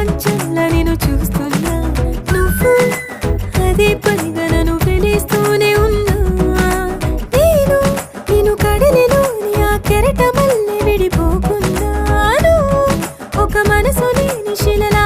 ప్రపంచంలో నేను చూస్తున్నా నువ్వు అదే పనిగా నన్ను వెలిస్తూనే ఉన్నా నేను కడలిలోని ఆ కెరట మల్లె విడిపోకున్నాను ఒక మనసు లేని శిలలా